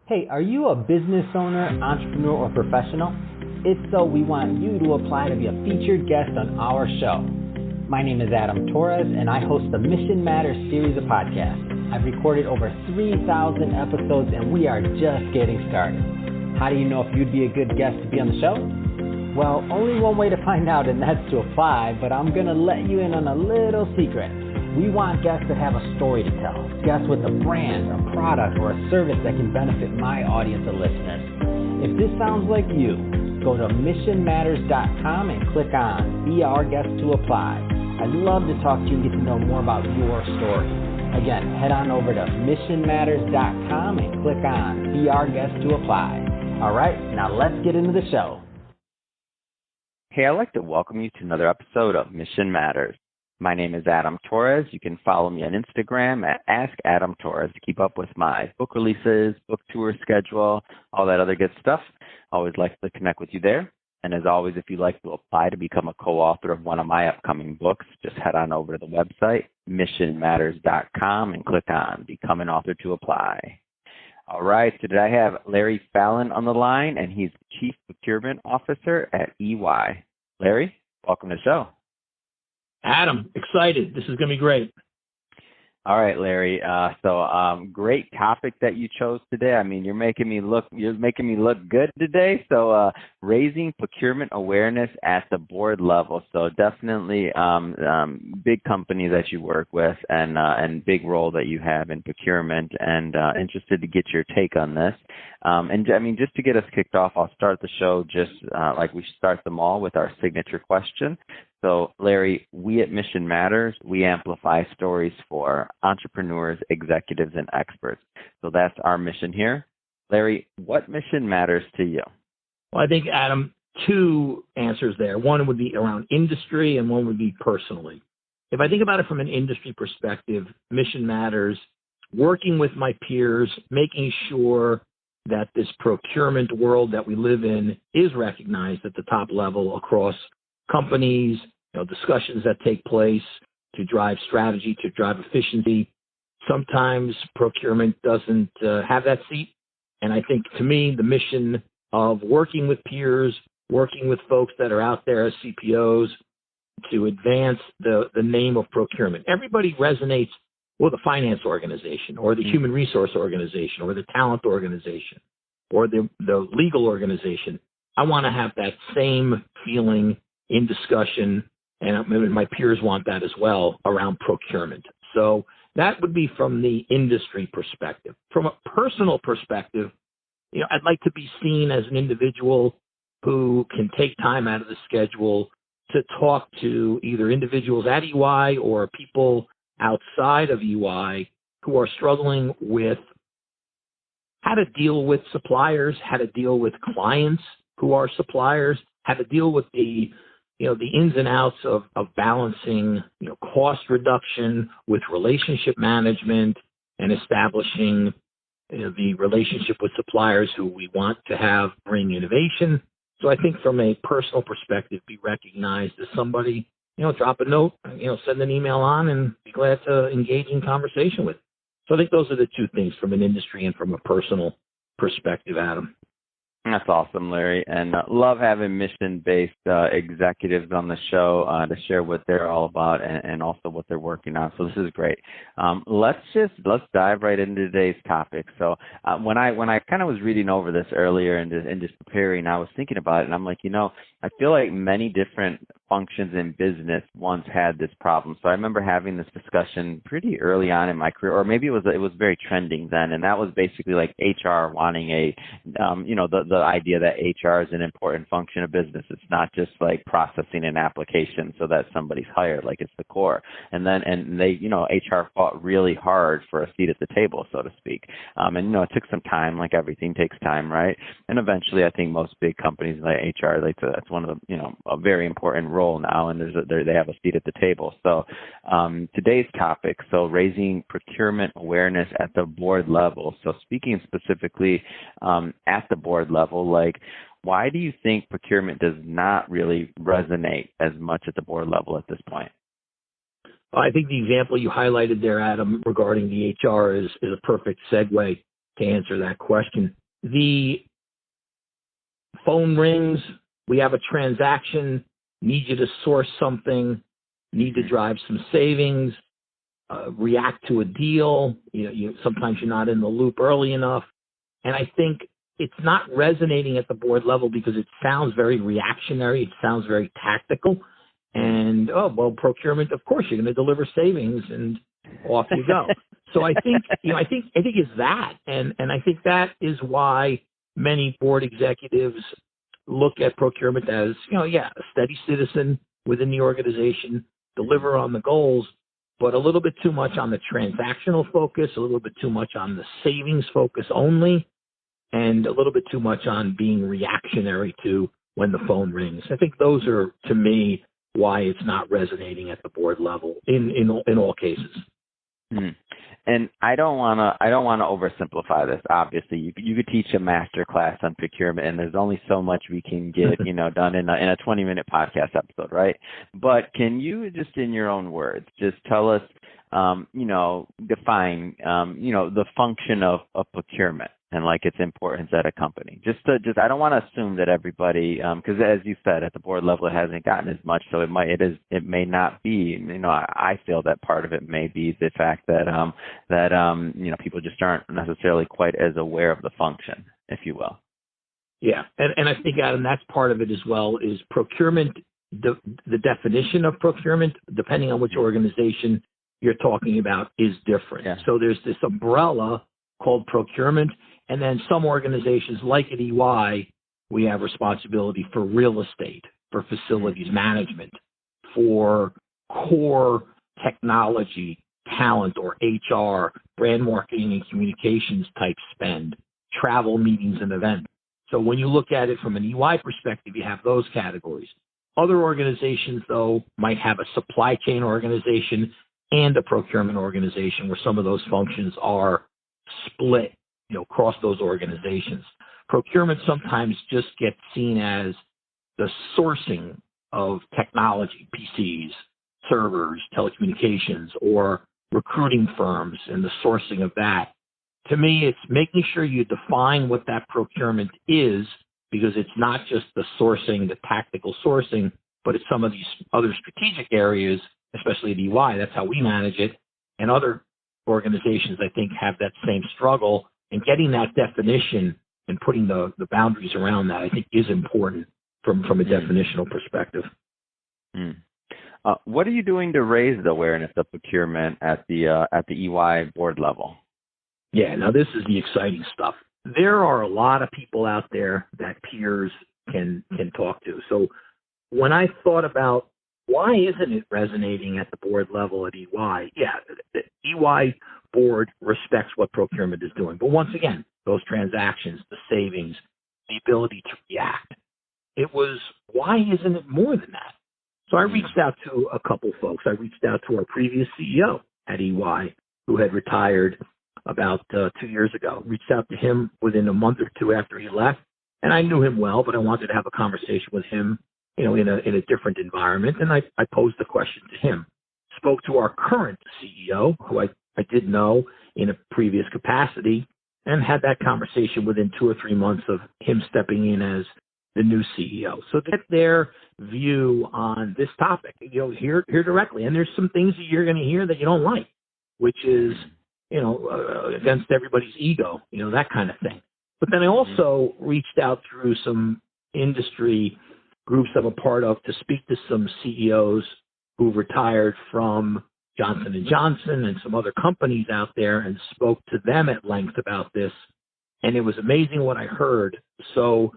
Hey, are you a business owner, entrepreneur, or professional? If so, we want you to apply to be a featured guest on our show. My name is Adam Torres, and I host the Mission Matters series of podcasts. I've recorded over 3,000 episodes, and we are just getting started. How do you know if you'd be a good guest to be on the show? Well, only one way to find out, and that's to apply, but I'm going to let you in on a little secret. We want guests that have a story to tell, guests with a brand, a product, or a service that can benefit my audience of listeners. If this sounds like you, go to missionmatters.com and click on Be Our Guest to apply. I'd love to talk to you and get to know more about your story. Again, head on over to missionmatters.com and click on Be Our Guest to apply. All right, now let's get into the show. Hey, I'd like to welcome you to another episode of Mission Matters. My name is Adam Torres. You can follow me on Instagram at AskAdamTorres to keep up with my book releases, book tour schedule, all that other good stuff. Always like to connect with you there. And as always, if you'd like to apply to become a co-author of one of my upcoming books, just head on over to the website, missionmatters.com, and click on Become an Author to apply. All right, so today I have Larry Phelan on the line, and he's Chief Procurement Officer at EY. Larry, welcome to the show. Adam, excited. This is going to be great. All right, Larry. So great topic that you chose today. I mean, you're making me look good today. So raising procurement awareness at the board level. So definitely big company that you work with and big role that you have in procurement, and interested to get your take on this. And I mean, just to get us kicked off, I'll start the show just like we start them all with our signature question. So, Larry, we at Mission Matters, we amplify stories for entrepreneurs, executives, and experts. So that's our mission here. Larry, what mission matters to you? Well, I think, Adam, two answers there. One would be around industry and one would be personally. If I think about it from an industry perspective, Mission Matters, working with my peers, making sure that this procurement world that we live in is recognized at the top level across companies, discussions that take place to drive strategy, to drive efficiency. Sometimes procurement doesn't have that seat. And I think, to me, the mission of working with peers, working with folks that are out there as CPOs to advance the name of procurement. Everybody resonates with the finance organization or the human resource organization or the talent organization or the legal organization. I want to have that same feeling in discussion, and my peers want that as well around procurement. So that would be from the industry perspective. From a personal perspective, I'd like to be seen as an individual who can take time out of the schedule to talk to either individuals at EY or people outside of EY who are struggling with how to deal with suppliers, how to deal with clients who are suppliers, how to deal with the ins and outs of balancing, cost reduction with relationship management and establishing the relationship with suppliers who we want to have bring innovation. So I think from a personal perspective, be recognized as somebody, drop a note, send an email on and be glad to engage in conversation with. So I think those are the two things from an industry and from a personal perspective, Adam. That's awesome, Larry, and love having mission-based executives on the show to share what they're all about and also what they're working on. So this is great. Let's dive right into today's topic. So when I kind of was reading over this earlier and just preparing, I was thinking about it, and I'm like, I feel like many different functions in business once had this problem. So I remember having this discussion pretty early on in my career, or maybe it was very trending then, and that was basically like HR wanting the idea that HR is an important function of business. It's not just like processing an application so that somebody's hired, like it's the core. And they, HR fought really hard for a seat at the table, so to speak. And it took some time, like everything takes time, right? And eventually, I think most big companies like HR, that's one of the, a very important role now, and they have a seat at the table. So today's topic, so raising procurement awareness at the board level. So speaking specifically at the board level, like, why do you think procurement does not really resonate as much at the board level at this point? I think the example you highlighted there, Adam, regarding the HR is a perfect segue. to answer that question. The phone rings, we have a transaction, need you to source something, need to drive some savings, react to a deal. Sometimes you're not in the loop early enough. And I think it's not resonating at the board level because it sounds very reactionary. It sounds very tactical. And, procurement, of course, you're going to deliver savings and off you go. So I think it's that. And I think that is why many board executives look at procurement as, a steady citizen within the organization, deliver on the goals, but a little bit too much on the transactional focus, a little bit too much on the savings focus only, and a little bit too much on being reactionary to when the phone rings. I think those are, to me, why it's not resonating at the board level in all cases. And I don't want to oversimplify this. Obviously, you could teach a master class on procurement, and there's only so much we can get done in a 20-minute podcast episode, right? But can you just, in your own words, just tell us, define, the function of procurement and like its importance at a company? I don't want to assume that everybody, because as you said, at the board level, it hasn't gotten as much. So it may not be, I feel that part of it may be the fact that people just aren't necessarily quite as aware of the function, if you will. Yeah. And I think, Adam, that's part of it as well, is procurement, the definition of procurement, depending on which organization you're talking about, is different. Yeah. So there's this umbrella called procurement. And then some organizations, like at EY, we have responsibility for real estate, for facilities management, for core technology, talent, or HR, brand marketing and communications type spend, travel, meetings, and events. So when you look at it from an EY perspective, you have those categories. Other organizations, though, might have a supply chain organization and a procurement organization where some of those functions are split across those organizations. Procurement sometimes just gets seen as the sourcing of technology, PCs, servers, telecommunications, or recruiting firms and the sourcing of that. To me, it's making sure you define what that procurement is, because it's not just the sourcing, the tactical sourcing, but it's some of these other strategic areas, especially at EY. That's how we manage it. And other organizations, I think, have that same struggle. And getting that definition and putting the boundaries around that, I think, is important from a definitional perspective. What are you doing to raise the awareness of procurement at the EY board level? Yeah, now this is the exciting stuff. There are a lot of people out there that peers can talk to. So when I thought about why isn't it resonating at the board level at EY, the EY board respects what procurement is doing. But once again, those transactions, the savings, the ability to react, it was, why isn't it more than that? So I reached out to a couple folks. I reached out to our previous CEO at EY, who had retired about 2 years ago. Reached out to him within a month or two after he left. And I knew him well, but I wanted to have a conversation with him, in a different environment. And I posed the question to him. Spoke to our current CEO, who I did know in a previous capacity, and had that conversation within 2 or 3 months of him stepping in as the new CEO. So get their view on this topic, hear directly. And there's some things that you're going to hear that you don't like, which is, against everybody's ego, that kind of thing. But then I also reached out through some industry groups I'm a part of to speak to some CEOs who retired from Johnson & Johnson and some other companies out there, and spoke to them at length about this. And it was amazing what I heard. So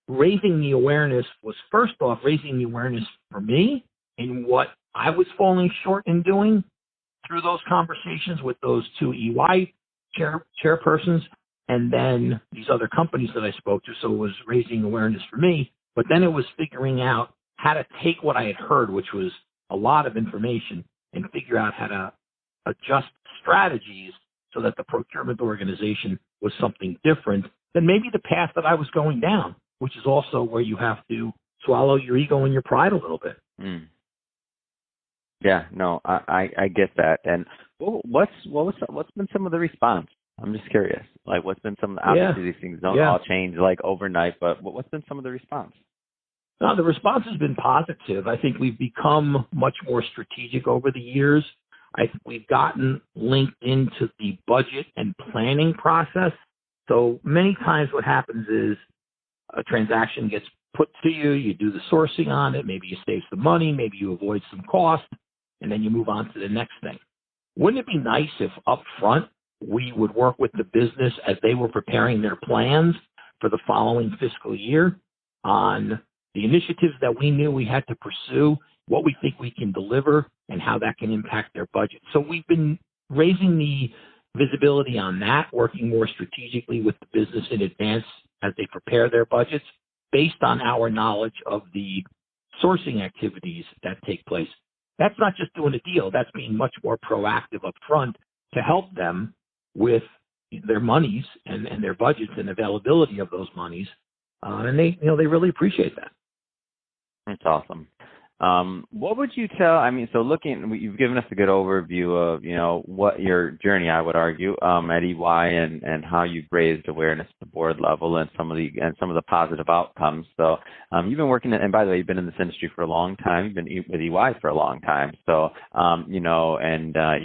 raising the awareness was, first off, raising the awareness for me in what I was falling short in doing through those conversations with those two EY chairpersons, and then these other companies that I spoke to. So it was raising awareness for me, but then it was figuring out how to take what I had heard, which was a lot of information, and figure out how to adjust strategies so that the procurement organization was something different than maybe the path that I was going down, which is also where you have to swallow your ego and your pride a little bit. Yeah, no, I get that. And what's been some of the response I'm just curious. Like, what's been some? Obviously, these things don't all change like overnight, but what's been some of the response? No, the response has been positive. I think we've become much more strategic over the years. I think we've gotten linked into the budget and planning process. So many times what happens is a transaction gets put to you, you do the sourcing on it, maybe you save some money, maybe you avoid some cost, and then you move on to the next thing. Wouldn't it be nice if up front we would work with the business as they were preparing their plans for the following fiscal year on the initiatives that we knew we had to pursue, what we think we can deliver, and how that can impact their budget. So we've been raising the visibility on that, working more strategically with the business in advance as they prepare their budgets based on our knowledge of the sourcing activities that take place. That's not just doing a deal. That's being much more proactive up front to help them with their monies and their budgets and availability of those monies. And they really appreciate that. That's awesome. What would you tell, you've given us a good overview of, what your journey, I would argue, at EY and how you've raised awareness at the board level and some of the positive outcomes. So, you've been working, and by the way, you've been in this industry for a long time. You've been with EY for a long time. So, you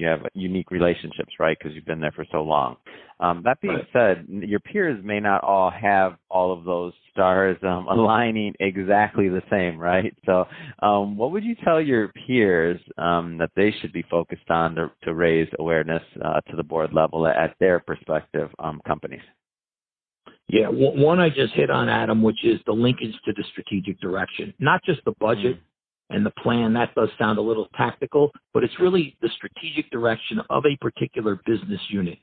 have unique relationships, right? Because you've been there for so long. That being said, your peers may not all have all of those stars aligning exactly the same, right? So what would you tell your peers that they should be focused on to raise awareness to the board level at their prospective companies? Yeah, one I just hit on, Adam, which is the linkage to the strategic direction, not just the budget and the plan. That does sound a little tactical, but it's really the strategic direction of a particular business unit.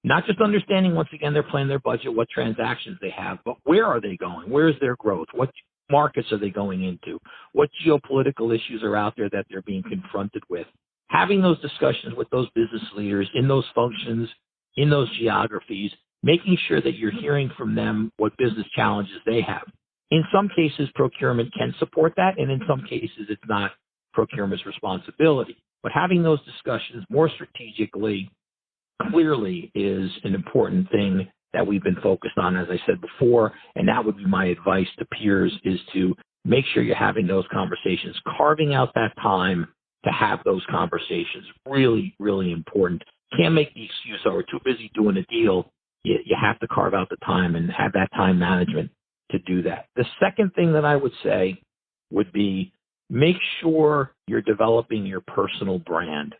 Not just understanding, once again, their plan, their budget, what transactions they have, but where are they going? Where is their growth? What markets are they going into? What geopolitical issues are out there that they're being confronted with? Having those discussions with those business leaders in those functions, in those geographies, making sure that you're hearing from them what business challenges they have. In some cases, procurement can support that, and in some cases, it's not procurement's responsibility. But having those discussions more strategically, clearly, is an important thing that we've been focused on, as I said before, and that would be my advice to peers, is to make sure you're having those conversations, carving out that time to have those conversations. Really, really important. Can't make the excuse, oh, we're too busy doing a deal. You have to carve out the time and have that time management to do that. The second thing that I would say would be make sure you're developing your personal brand.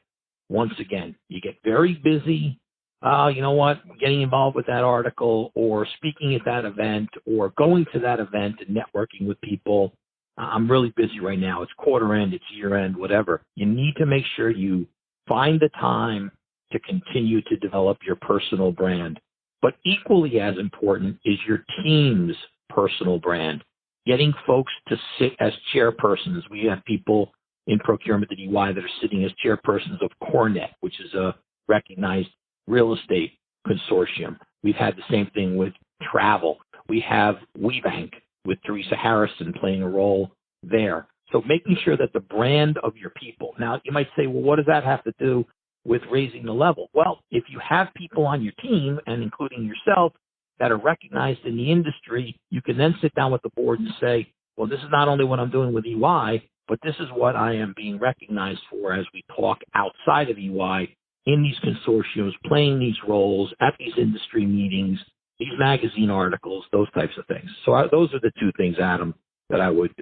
Once again, you get very busy, getting involved with that article or speaking at that event or going to that event and networking with people. I'm really busy right now. It's quarter end, it's year end, whatever. You need to make sure you find the time to continue to develop your personal brand. But equally as important is your team's personal brand. Getting folks to sit as chairpersons. We have people in procurement at EY that are sitting as chairpersons of Cornet, which is a recognized real estate consortium. We've had the same thing with travel. We have WeBank with Teresa Harrison playing a role there. So making sure that the brand of your people. Now, you might say, well, what does that have to do with raising the level? Well, if you have people on your team, and including yourself, that are recognized in the industry, you can then sit down with the board and say, well, this is not only what I'm doing with EY, but this is what I am being recognized for as we talk outside of EY in these consortiums, playing these roles at these industry meetings, these magazine articles, those types of things. So those are the two things, Adam, that I would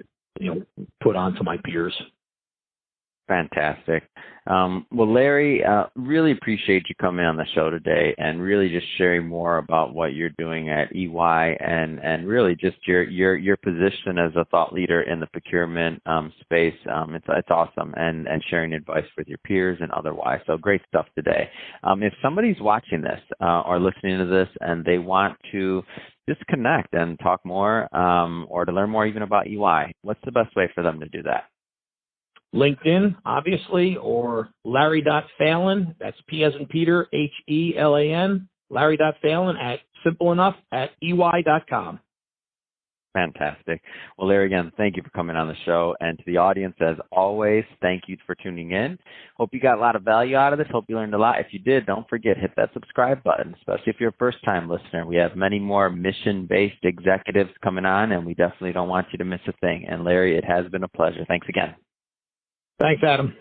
put on to my peers. Fantastic. Well, Larry, really appreciate you coming on the show today and really just sharing more about what you're doing at EY and really just your position as a thought leader in the procurement space. It's awesome, and sharing advice with your peers and otherwise. So great stuff today. If somebody's watching this or listening to this and they want to just connect and talk more or to learn more even about EY, what's the best way for them to do that? LinkedIn, obviously, or Larry.Phelan, that's P as in Peter, Helan, Larry.Phelan simple enough, at EY.com. Fantastic. Well, Larry, again, thank you for coming on the show. And to the audience, as always, thank you for tuning in. Hope you got a lot of value out of this. Hope you learned a lot. If you did, don't forget, hit that subscribe button, especially if you're a first-time listener. We have many more mission-based executives coming on, and we definitely don't want you to miss a thing. And Larry, it has been a pleasure. Thanks again. Thanks, Adam.